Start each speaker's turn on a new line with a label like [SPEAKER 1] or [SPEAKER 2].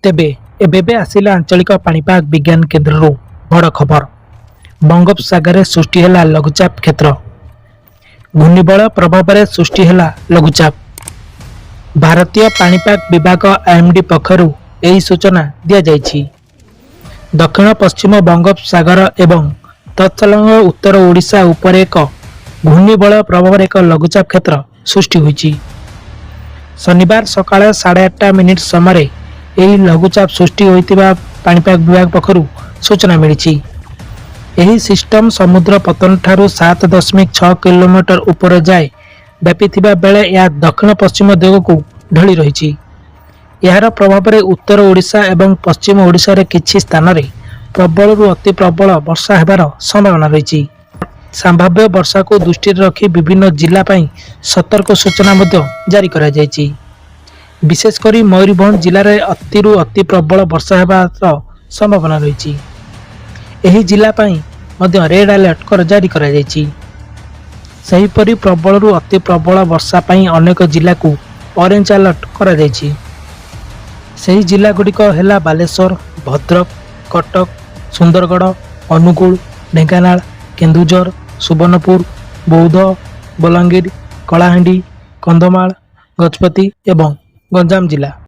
[SPEAKER 1] ତେବେ ଏବେ ଆସିଲା ଆଞ୍ଚଳିକ ପାଣିପାଗ ବିଜ୍ଞାନ କେନ୍ଦ୍ରରୁ ବଡ଼ ଖବର। ବଙ୍ଗୋପସାଗରରେ ସୃଷ୍ଟି ହେଲା ଲଘୁଚାପ କ୍ଷେତ୍ର। ଘୂର୍ଣ୍ଣିବଳୟ ପ୍ରଭାବରେ ସୃଷ୍ଟି ହେଲା ଲଘୁଚାପ। ଭାରତୀୟ ପାଣିପାଗ ବିଭାଗ ଆଇଏମଡି ପକ୍ଷରୁ ଏହି ସୂଚନା ଦିଆଯାଇଛି। ଦକ୍ଷିଣ ପଶ୍ଚିମ ବଙ୍ଗୋପସାଗର ଏବଂ ତତ୍ସଂଲଗ୍ନ ଉତ୍ତର ଓଡ଼ିଶା ଉପରେ ଏକ ଘୂର୍ଣ୍ଣିବଳୟ ପ୍ରଭାବରେ ଏକ ଲଘୁଚାପ କ୍ଷେତ୍ର ସୃଷ୍ଟି ହୋଇଛି। ଶନିବାର ସକାଳ 8:30 ସମୟରେ ଏହି ଲଘୁଚାପ ସୃଷ୍ଟି ହୋଇଥିବା ପାଣିପାଗ ବିଭାଗ ପକ୍ଷରୁ ସୂଚନା ମିଳିଛି। ଏହି ସିଷ୍ଟମ ସମୁଦ୍ର ପତନଠାରୁ 7.6 କିଲୋମିଟର ଉପରେ ଯାଏ ବ୍ୟାପିଥିବା ବେଳେ ଏହା ଦକ୍ଷିଣ ପଶ୍ଚିମ ଦିଗକୁ ଢଳି ରହିଛି। ଏହାର ପ୍ରଭାବରେ ଉତ୍ତର ଓଡ଼ିଶା ଏବଂ ପଶ୍ଚିମ ଓଡ଼ିଶାରେ କିଛି ସ୍ଥାନରେ ପ୍ରବଳରୁ ଅତି ପ୍ରବଳ ବର୍ଷା ହେବାର ସମ୍ଭାବନା ରହିଛି। ସମ୍ଭାବ୍ୟ ବର୍ଷାକୁ ଦୃଷ୍ଟିରେ ରଖି ବିଭିନ୍ନ ଜିଲ୍ଲା ପାଇଁ ସତର୍କ ସୂଚନା ମଧ୍ୟ ଜାରି କରାଯାଇଛି। ବିଶେଷ କରି ମୟୂରଭଞ୍ଜ ଜିଲ୍ଲାରେ ଅତିରୁ ଅତି ପ୍ରବଳ ବର୍ଷା ହେବାର ସମ୍ଭାବନା ରହିଛି। ଏହି ଜିଲ୍ଲା ପାଇଁ ମଧ୍ୟ ରେଡ୍ ଆଲର୍ଟ ଜାରି କରାଯାଇଛି। ସେହିପରି ପ୍ରବଳରୁ ଅତି ପ୍ରବଳ ବର୍ଷା ପାଇଁ ଅନେକ ଜିଲ୍ଲାକୁ ଅରେଞ୍ଜ ଆଲର୍ଟ କରାଯାଇଛି। ସେହି ଜିଲ୍ଲାଗୁଡ଼ିକ ହେଲା ବାଲେଶ୍ୱର, ଭଦ୍ରକ, କଟକ, ସୁନ୍ଦରଗଡ଼, ଅନୁଗୁଳ, ଢେଙ୍କାନାଳ, କେନ୍ଦୁଝର, ସୁବର୍ଣ୍ଣପୁର, ବୌଦ୍ଧ, ବଲାଙ୍ଗୀର, କଳାହାଣ୍ଡି, କନ୍ଧମାଳ, ଗଜପତି ଏବଂ ଗଞ୍ଜାମ ଜିଲ୍ଲା।